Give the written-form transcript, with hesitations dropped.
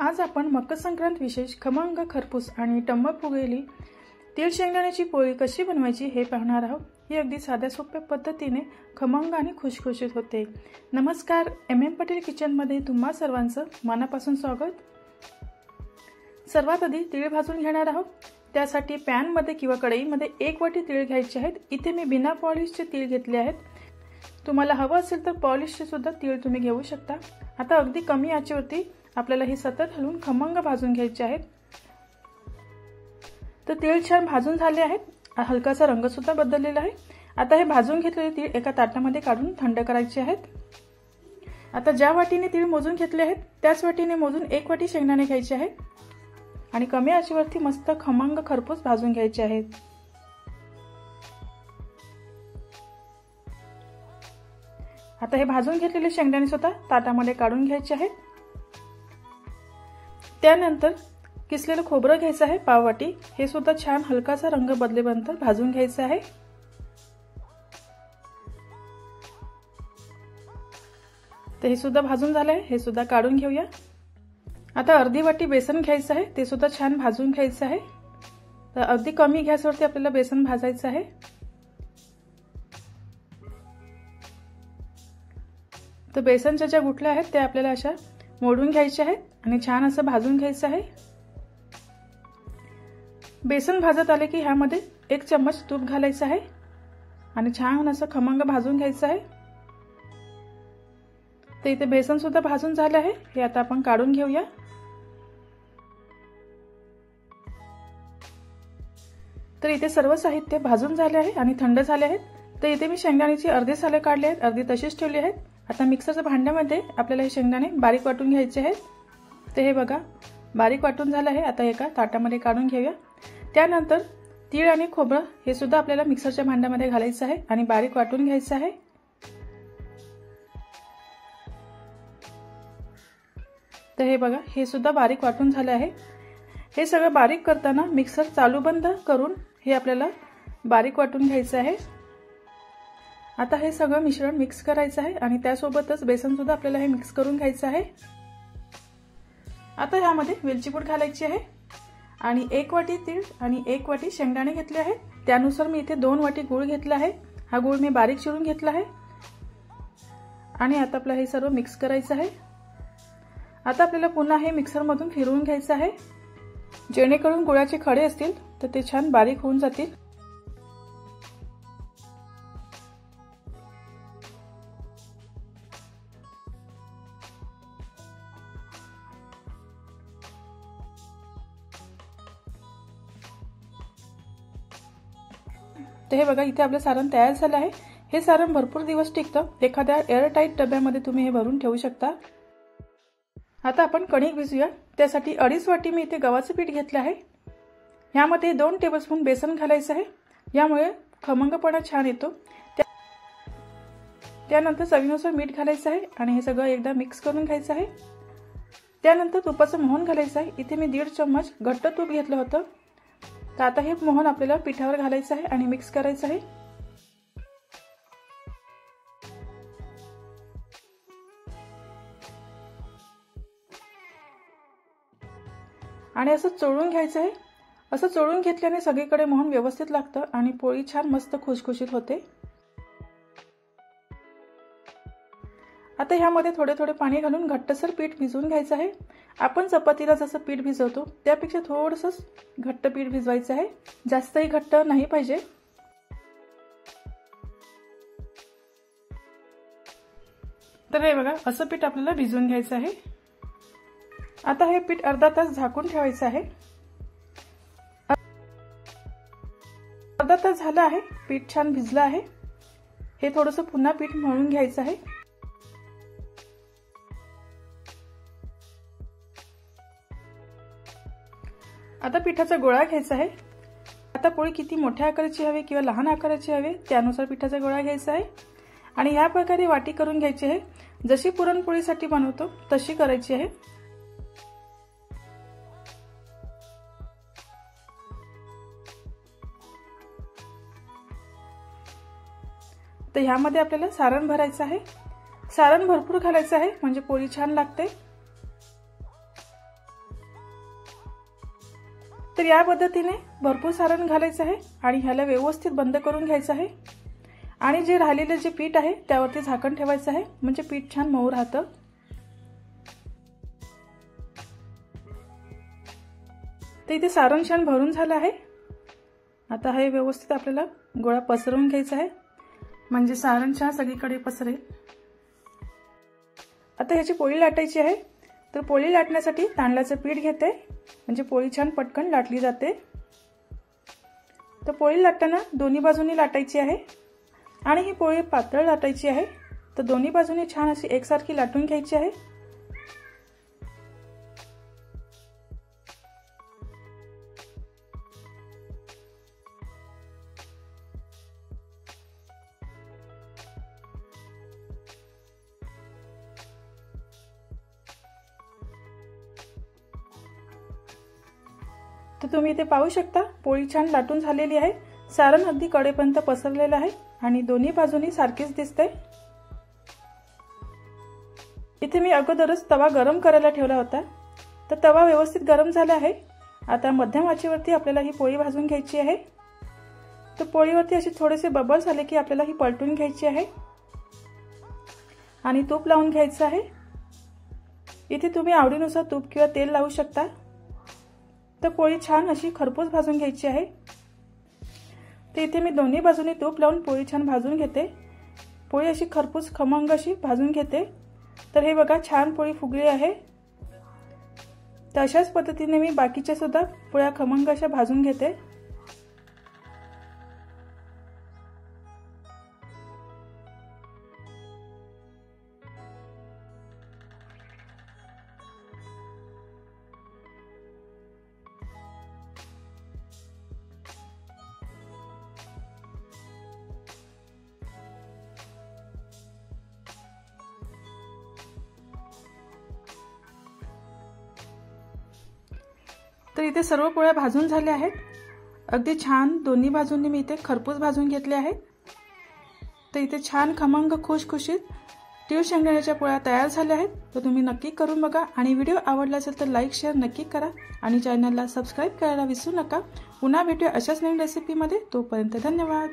आज आपण मकर संक्रांत विशेष खमंग खरपूस आणि टम्म फुगलेली तीळ शेंगदाण्याची पोळी कशी बनवायची हे पाहणार आहोत। ही अगदी साध्या सोप्या पद्धतीने खमंग आणि खुशखुशीत होते। नमस्कार, MM पटेल किचन मध्ये तुम्हा सर्वांचं मनापासून स्वागत। सर्वात आधी तीळ भाजून घेणार आहोत। त्यासाठी पॅन मध्ये किंवा कढईमध्ये 1 वाटी तीळ घ्यायचे आहेत। इथे मी बिना पॉलिशचे तीळ घेतले आहेत। तुम्हाला हवं असेल तर पॉलिशचे सुद्धा तीळ तुम्ही घेऊ शकता। आता अगदी कमी आचेवरती आपल्याला हे सतत हलवून खमंग भाजून घ्यायचे आहेत। तर तीळ छान भाजून झाले आहेत। हलकासा रंग सुद्धा बदललेला आहे। आता हे भाजून घेतलेले तीळ एका ताटामध्ये काढून थंड करायचे आहेत। आता ज्या वाटीने तीळ मोजून घेतले आहेत त्याच वाटीने मोजून 1 वाटी शेंगदाणे घ्यायचे आहेत आणि कमी आचेवरती मस्त खमंग खरपूस भाजून घ्यायचे आहेत। आता हे भाजून घेतलेले शेंगदाणे सुद्धा ताटामध्ये काढून घ्यायचे आहेत। त्यानंतर किसलेलं खोबरं घ्यायचं आहे पाव वाटी। हे सुद्धा छान हलकासा रंग बदलेपर्यंत भाजून घ्यायचं आहे। तर हे सुद्धा भाजून झालं आहे। हे सुद्धा काढून घेऊया। आता अर्धी वाटी बेसन घ्यायचं आहे। ते सुद्धा छान भाजून घ्यायचं आहे। तर अगदी कमी गॅसवरती आपल्याला बेसन भाजायचं आहे। तर बेसनच्या ज्या गुठल्या आहेत त्या आपल्याला अशा मोडून घ्यायच्या आहेत आणि छान असं भाजून घ्यायचं आहे। बेसन भाजत आले की ह्यामध्ये 1 चम्मच तूप घालायचं आहे आणि छान असं खमंग भाजून घ्यायचं आहे। तर इथे बेसन सुद्धा भाजून झाले आहे। हे आता आपण काढून घेऊया। तर इथे सर्व साहित्य भाजून झाले आहे आणि थंड झाले आहेत। तर इथे मी शेंगदाण्याची अर्धी साले काढली आहेत, अर्धी तशीच ठेवली आहेत। आता मिक्सरच्या भांड्यामध्ये आपल्याला हे शेंगदाणे बारीक वाटून घ्यायचे आहेत। तर हे बघा बारीक वाटून झालं आहे। आता एका ताटामध्ये काढून घेऊया। त्यानंतर तीळ आणि खोबरं हे सुद्धा आपल्याला मिक्सरच्या भांड्यामध्ये घालायचं आहे आणि बारीक वाटून घ्यायचं आहे। तर हे बघा हे सुद्धा बारीक वाटून झालं आहे। हे सगळं बारीक करताना मिक्सर चालू बंद करून हे आपल्याला बारीक वाटून घ्यायचं आहे। आता हे सगळं मिश्रण मिक्स करायचं आहे आणि त्यासोबतच बेसन सुद्धा आपल्याला हे मिक्स करून घ्यायचं आहे। आता ह्यामध्ये वेलची पूड घालायची आहे आणि 1 वाटी तीळ आणि 1 वाटी शेंगदाणे घेतले आहेत। त्यानुसार मी इथे 2 वाटी गूळ घेतला आहे। हा गूळ मी बारीक चिरून घेतला आहे आणि आता आपल्याला हे सर्व मिक्स करायचं आहे। आता आपल्याला पुन्हा हे मिक्सर मधून फिरवून घ्यायचं आहे जेणेकरून गुळाचे खडे असतील तर ते छान बारीक होऊन जातील। तर हे बघा इथे आपलं सारण तयार झालं आहे। हे सारण भरपूर दिवस टिकतं। एखाद्या एअरटाईट डब्यामध्ये तुम्ही हे भरून ठेवू शकता। आता आपण कणिक भिजूया। त्यासाठी 2.5 वाटी मी इथे गव्हाचं पीठ घेतलं आहे। यामध्ये 2 टेबलस्पून बेसन घालायचं आहे। यामुळे खमंगपणा छान येतो। त्यानंतर चवीनुसार मीठ घालायचं आहे आणि हे सगळं एकदा मिक्स करून घ्यायचं आहे। त्यानंतर तुपाचं मोहन घालायचं आहे। इथे मी 1.5 चम्मच घट्ट तूप घेतलं होतं। तर आता हे मोहन आपल्याला पिठावर घालायचं आहे आणि मिक्स करायचं आहे। आणि असं चोळून घ्यायचं आहे। असं चोळून घेतल्याने सगळीकडे मोहन व्यवस्थित लागतं आणि पोळी छान मस्त खुसखुशीत होते। आता ह्यामध्ये थोडे थोडे पाणी घालून घट्टसर पीठ भिजवून घ्यायचं आहे। आपण चपातीला जसं पीठ भिजवतो त्यापेक्षा थोडंसं घट्ट पीठ भिजवायचं आहे। जास्तही घट्ट नाही पाहिजे। तर हे बघा असं पीठ आपल्याला भिजवून घ्यायचं आहे। आता हे पीठ अर्धा तास झाकून ठेवायचं आहे। अर्धा तास झालं आहे। पीठ छान भिजलं आहे। हे थोडंसं पुन्हा पीठ मळून घ्यायचं आहे। आता पिठाचा गोळा घ्यायचा आहे। आता पोळी किती मोठ्या आकाराची हवी किंवा लहान आकाराची हवी त्यानुसार पिठाचा गोळा घ्यायचा आहे आणि या प्रकारे वाटी करून घ्यायची आहे। जशी पुरणपोळीसाठी बनवतो तशी करायची आहे। तर ह्यामध्ये आपल्याला सारण भरायचं आहे। सारण भरपूर घालायचं आहे म्हणजे पोळी छान लागते। तर या पद्धतीने भरपूर सारण घालायचं आहे आणि ह्याला व्यवस्थित बंद करून घ्यायचं आहे आणि जे राहिलेले जे पीठ आहे त्यावरती झाकण ठेवायचं आहे, म्हणजे पीठ छान मऊ राहतं। तर इथे सारण छान भरून झालं आहे। आता हे व्यवस्थित आपल्याला गोळा पसरवून घ्यायचा आहे, म्हणजे सारण छान सगळीकडे पसरेल। आता ह्याची पोळी लाटायची आहे। तर पोळी लाटण्यासाठी तांदळाचं पीठ घेते, म्हणजे पोळी छान पटकन लाटली जाते। तर पोळी लाटताना दोन्ही बाजूनी लाटायची आहे आणि ही पोळी पातळ लाटायची आहे। तर दोन्ही बाजूनी छान अशी एकसारखी लाटून घ्यायची आहे। तर तुम्ही इथे पाहू शकता पोळी छान लाटून झालेली आहे। सारण अगदी कडेपर्यंत पसरलेलं आहे आणि दोन्ही बाजूनी सारखीच दिसते। इथे मी अगोदरच तवा गरम करायला ठेवला होता। तर तवा व्यवस्थित गरम झाला आहे। आता मध्यम आचेवरती आपल्याला ही पोळी भाजून घ्यायची आहे। तर पोळीवरती असे थोडेसे बबल्स आले की आपल्याला ही पलटून घ्यायची आहे आणि तूप लावून घ्यायचं आहे। इथे तुम्ही आवडीनुसार तूप किंवा तेल लावू शकता। तर पोळी छान अशी खरपूस भाजून घ्यायची आहे। तर इथे मी दोन्ही बाजूनी तूप लावून पोळी छान भाजून घेते। पोळी अशी खरपूस खमंग अशी भाजून घेते। तर हे बघा छान पोळी फुगली आहे। तर अशाच पद्धतीने मी बाकीच्या सुद्धा पोळ्या खमंग अशा भाजून घेते। तर इथे सर्व पोळ्या भाजून झाल्या आहेत। अगदी छान दोन्ही बाजूंनी मी इथे खरपूस भाजून घेतले आहेत। तर इथे छान खमंग खुशखुशीत तीळ शेंगदाण्याच्या पोळ्या तयार झाल्या आहेत। तर तुम्ही नक्की करून बघा आणि व्हिडिओ आवडला असेल तर लाईक शेअर नक्की करा आणि चॅनलला सबस्क्राइब करायला विसरू नका। पुन्हा भेटूया अशाच नवीन रेसिपीमध्ये। तोपर्यंत धन्यवाद।